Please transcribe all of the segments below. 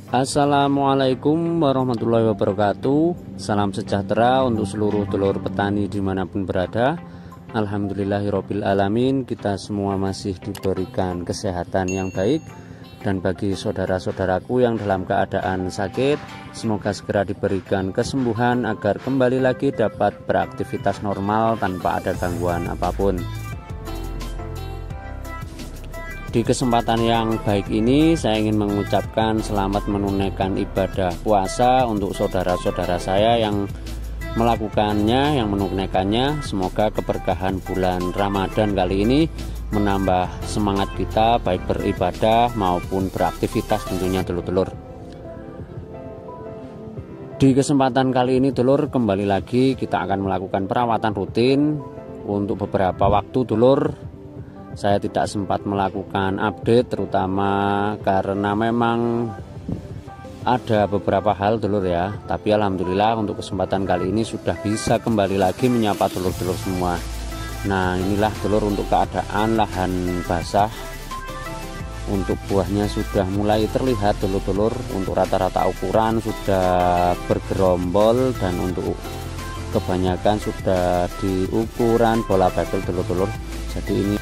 Assalamualaikum warahmatullahi wabarakatuh. Salam sejahtera untuk seluruh telur petani dimanapun berada. Alhamdulillahirabbil alamin, kita semua masih diberikan kesehatan yang baik. Dan bagi saudara-saudaraku yang dalam keadaan sakit, semoga segera diberikan kesembuhan agar kembali lagi dapat beraktivitas normal tanpa ada gangguan apapun. Di kesempatan yang baik ini saya ingin mengucapkan selamat menunaikan ibadah puasa untuk saudara-saudara saya yang melakukannya, yang menunaikannya. Semoga keberkahan bulan Ramadan kali ini menambah semangat kita baik beribadah maupun beraktivitas tentunya telur-telur. Di kesempatan kali ini telur, kembali lagi kita akan melakukan perawatan rutin untuk beberapa waktu telur. Saya tidak sempat melakukan update terutama karena memang ada beberapa hal telur ya. Tapi alhamdulillah untuk kesempatan kali ini sudah bisa kembali lagi menyapa telur-telur semua. Nah, inilah telur untuk keadaan lahan basah. Untuk buahnya sudah mulai terlihat telur-telur. Untuk rata-rata ukuran sudah bergerombol dan untuk kebanyakan sudah di ukuran bola bagel telur-telur. Jadi ini.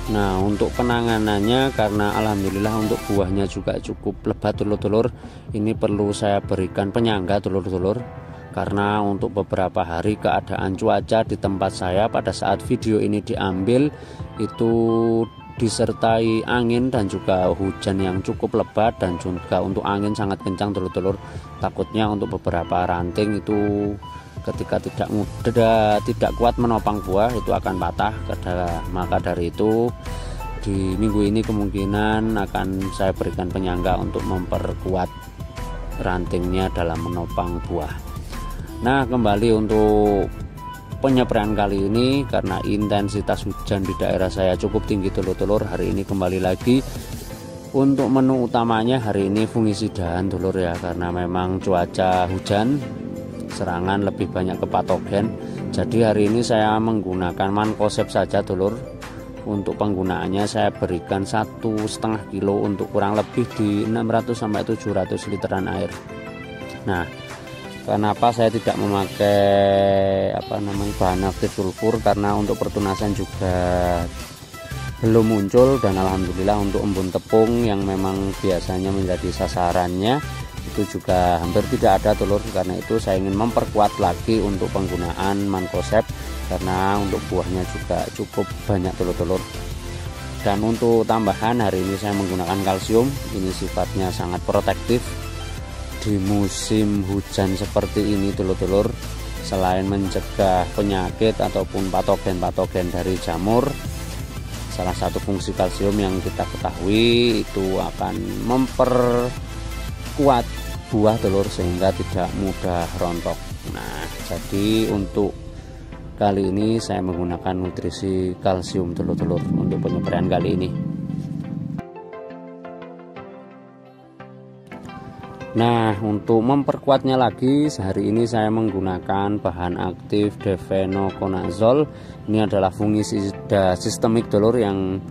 Nah, untuk penanganannya karena alhamdulillah untuk buahnya juga cukup lebat telur-telur, ini perlu saya berikan penyangga telur-telur. Karena untuk beberapa hari keadaan cuaca di tempat saya pada saat video ini diambil itu disertai angin dan juga hujan yang cukup lebat, dan juga untuk angin sangat kencang telur-telur. Takutnya untuk beberapa ranting itu ketika tidak kuat menopang buah itu akan patah. Maka dari itu di minggu ini kemungkinan akan saya berikan penyangga untuk memperkuat rantingnya dalam menopang buah. Nah, kembali untuk penyepraian kali ini karena intensitas hujan di daerah saya cukup tinggi telur-telur. Hari ini kembali lagi untuk menu utamanya hari ini fungisidaan telur ya, karena memang cuaca hujan, serangan lebih banyak ke patogen. Jadi hari ini saya menggunakan mankoseb saja telur. Untuk penggunaannya saya berikan 1,5 kilo untuk kurang lebih di 600 sampai 700 literan air. Nah, kenapa saya tidak memakai bahan aktif sulfur, karena untuk pertunasan juga belum muncul. Dan alhamdulillah untuk embun tepung yang memang biasanya menjadi sasarannya itu juga hampir tidak ada telur. Karena itu saya ingin memperkuat lagi untuk penggunaan mankoseb, karena untuk buahnya juga cukup banyak telur-telur. Dan untuk tambahan hari ini saya menggunakan kalsium. Ini sifatnya sangat protektif di musim hujan seperti ini telur-telur. Selain mencegah penyakit ataupun patogen-patogen dari jamur, salah satu fungsi kalsium yang kita ketahui itu akan memperkuat buah telur sehingga tidak mudah rontok. Nah, jadi untuk kali ini saya menggunakan nutrisi kalsium telur-telur untuk penyepraian kali ini. Nah, untuk memperkuatnya lagi hari ini saya menggunakan bahan aktif Defenoconazole. Ini adalah fungisida sistemik telur yang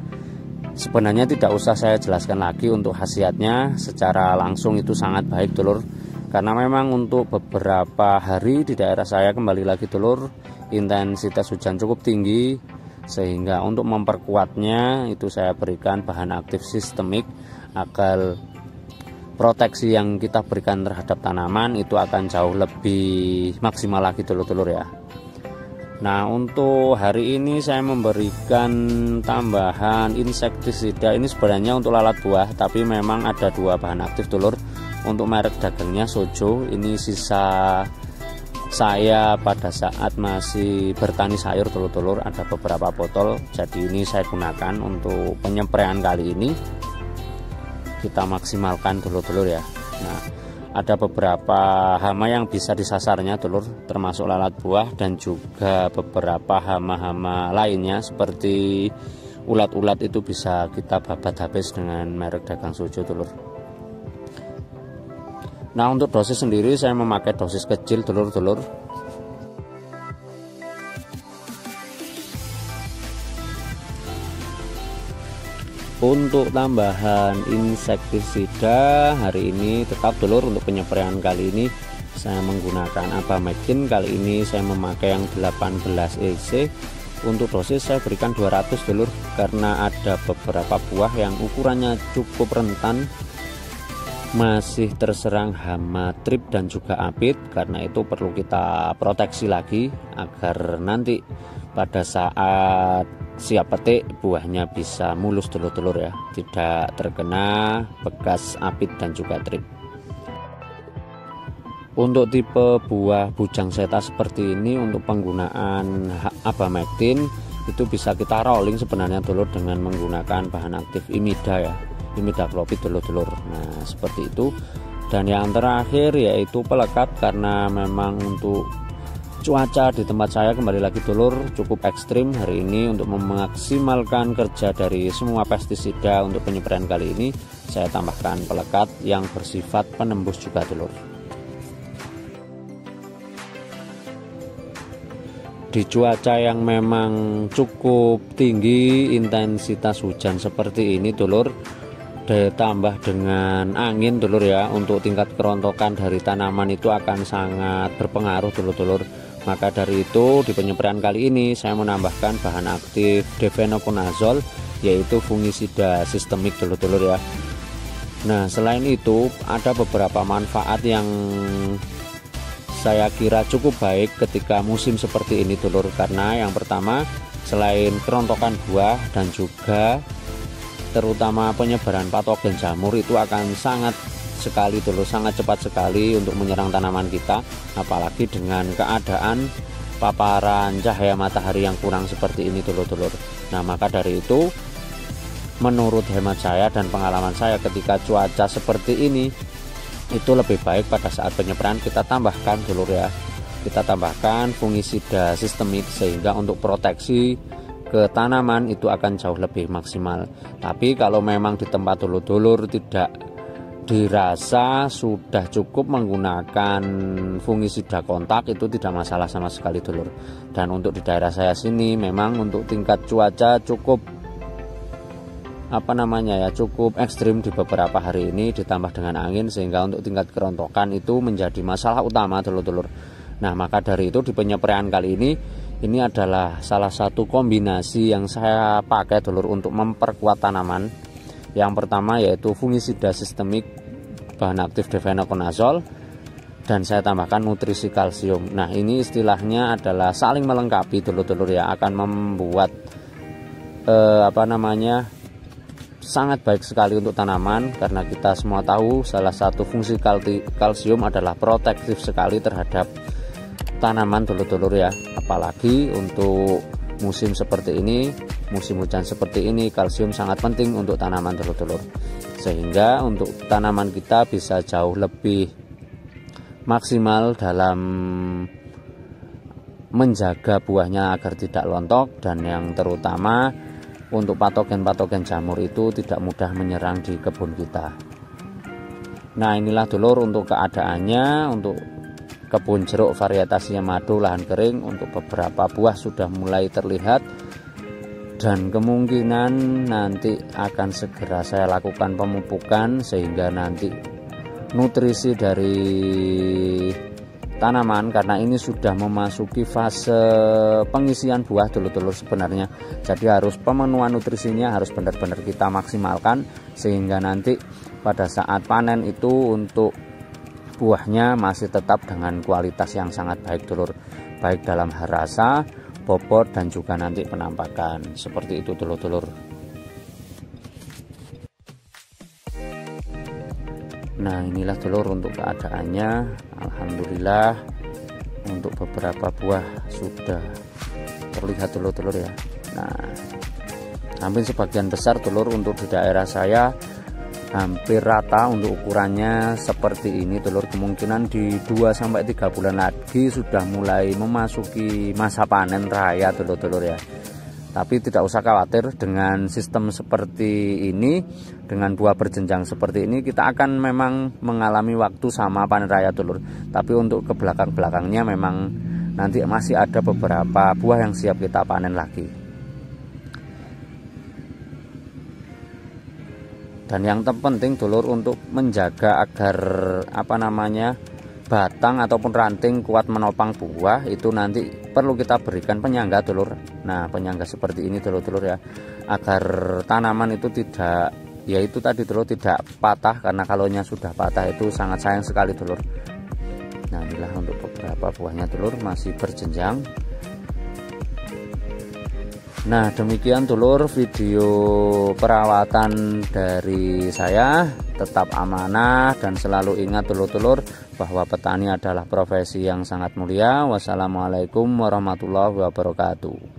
sebenarnya tidak usah saya jelaskan lagi untuk khasiatnya, secara langsung itu sangat baik telur. Karena memang untuk beberapa hari di daerah saya kembali lagi telur, intensitas hujan cukup tinggi, sehingga untuk memperkuatnya itu saya berikan bahan aktif sistemik agar proteksi yang kita berikan terhadap tanaman itu akan jauh lebih maksimal lagi telur-telur ya. Nah, untuk hari ini saya memberikan tambahan insektisida. Ini sebenarnya untuk lalat buah, tapi memang ada dua bahan aktif telur. Untuk merek dagangnya Sojo. Ini sisa saya pada saat masih bertani sayur telur-telur, ada beberapa botol. Jadi ini saya gunakan untuk penyempraian kali ini. Kita maksimalkan telur-telur ya. Nah, ada beberapa hama yang bisa disasarnya telur, termasuk lalat buah dan juga beberapa hama-hama lainnya seperti ulat-ulat itu bisa kita babat habis dengan merek dagang Sojo telur. Nah, untuk dosis sendiri saya memakai dosis kecil telur-telur. Untuk tambahan insektisida hari ini tetap dulur, untuk penysprayan kali ini saya menggunakan Abamectin. Kali ini saya memakai yang 18 EC. Untuk dosis saya berikan 200 dulur, karena ada beberapa buah yang ukurannya cukup rentan masih terserang hama trip dan juga apit. Karena itu perlu kita proteksi lagi agar nanti pada saat siap petik buahnya bisa mulus dulur-dulur ya, tidak terkena bekas apit dan juga trip. Untuk tipe buah bujang seta seperti ini, untuk penggunaan Abamectin itu bisa kita rolling sebenarnya dulur dengan menggunakan bahan aktif imida ya, imidacloprid dulur-dulur. Nah seperti itu. Dan yang terakhir yaitu pelekat, karena memang untuk cuaca di tempat saya kembali lagi dulur cukup ekstrim hari ini. Untuk memaksimalkan kerja dari semua pestisida untuk penyepraian kali ini, saya tambahkan pelekat yang bersifat penembus juga dulur. Di cuaca yang memang cukup tinggi intensitas hujan seperti ini dulur, ditambah dengan angin dulur ya, untuk tingkat kerontokan dari tanaman itu akan sangat berpengaruh dulur-dulur. Maka dari itu di penyepraian kali ini saya menambahkan bahan aktif difenoconazole, yaitu fungisida sistemik dulur-dulur ya. Nah selain itu ada beberapa manfaat yang saya kira cukup baik ketika musim seperti ini dulur. Karena yang pertama, selain kerontokan buah dan juga terutama penyebaran patogen jamur itu akan sangat sekali dulur, sangat cepat sekali untuk menyerang tanaman kita, apalagi dengan keadaan paparan cahaya matahari yang kurang seperti ini dulur-dulur. Nah maka dari itu menurut hemat saya dan pengalaman saya, ketika cuaca seperti ini itu lebih baik pada saat penyepraian kita tambahkan dulur ya, kita tambahkan fungisida sistemik, sehingga untuk proteksi ke tanaman itu akan jauh lebih maksimal. Tapi kalau memang di tempat dulur-dulur tidak dirasa sudah cukup menggunakan fungisida kontak, itu tidak masalah sama sekali dulur. Dan untuk di daerah saya sini memang untuk tingkat cuaca cukup cukup ekstrim di beberapa hari ini, ditambah dengan angin, sehingga untuk tingkat kerontokan itu menjadi masalah utama dulur-dulur. Nah maka dari itu di penyepraian kali ini adalah salah satu kombinasi yang saya pakai dulur untuk memperkuat tanaman. Yang pertama yaitu fungisida sistemik bahan aktif difenoconazole, dan saya tambahkan nutrisi kalsium. Nah ini istilahnya adalah saling melengkapi dulur-dulur ya, akan membuat sangat baik sekali untuk tanaman. Karena kita semua tahu salah satu fungsi kalsium adalah protektif sekali terhadap tanaman dulur-dulur ya, apalagi untuk musim seperti ini, musim hujan seperti ini, kalsium sangat penting untuk tanaman dulur-dulur, sehingga untuk tanaman kita bisa jauh lebih maksimal dalam menjaga buahnya agar tidak lontok, dan yang terutama untuk patogen-patogen jamur itu tidak mudah menyerang di kebun kita. Nah inilah dulur untuk keadaannya. Untuk kebun jeruk varietasnya madu lahan kering, untuk beberapa buah sudah mulai terlihat, dan kemungkinan nanti akan segera saya lakukan pemupukan, sehingga nanti nutrisi dari tanaman, karena ini sudah memasuki fase pengisian buah dulur-dulur sebenarnya, jadi harus pemenuhan nutrisinya harus benar-benar kita maksimalkan, sehingga nanti pada saat panen itu untuk buahnya masih tetap dengan kualitas yang sangat baik dulur, baik dalam hal rasa, bobot, dan juga nanti penampakan. Seperti itu dulur-dulur. Nah inilah dulur untuk keadaannya. Alhamdulillah untuk beberapa buah sudah terlihat dulur-dulur ya. Nah hampir sebagian besar dulur untuk di daerah saya hampir rata untuk ukurannya seperti ini dulur. Kemungkinan di 2-3 bulan lagi sudah mulai memasuki masa panen raya dulur-dulur ya. Tapi tidak usah khawatir, dengan sistem seperti ini, dengan buah berjenjang seperti ini, kita akan memang mengalami waktu sama panen raya dulur. Tapi untuk ke belakang-belakangnya memang nanti masih ada beberapa buah yang siap kita panen lagi. Dan yang terpenting dulur, untuk menjaga agar batang ataupun ranting kuat menopang buah, itu nanti perlu kita berikan penyangga dulur. Nah, penyangga seperti ini dulur-dulur ya, agar tanaman itu tidak, ya itu tadi dulur, tidak patah, karena kalau sudah patah itu sangat sayang sekali dulur. Nah, inilah untuk beberapa buahnya dulur, masih berjenjang. Nah, demikian dulur video perawatan dari saya. Tetap amanah dan selalu ingat dulur-dulur bahwa petani adalah profesi yang sangat mulia. Wassalamualaikum warahmatullahi wabarakatuh.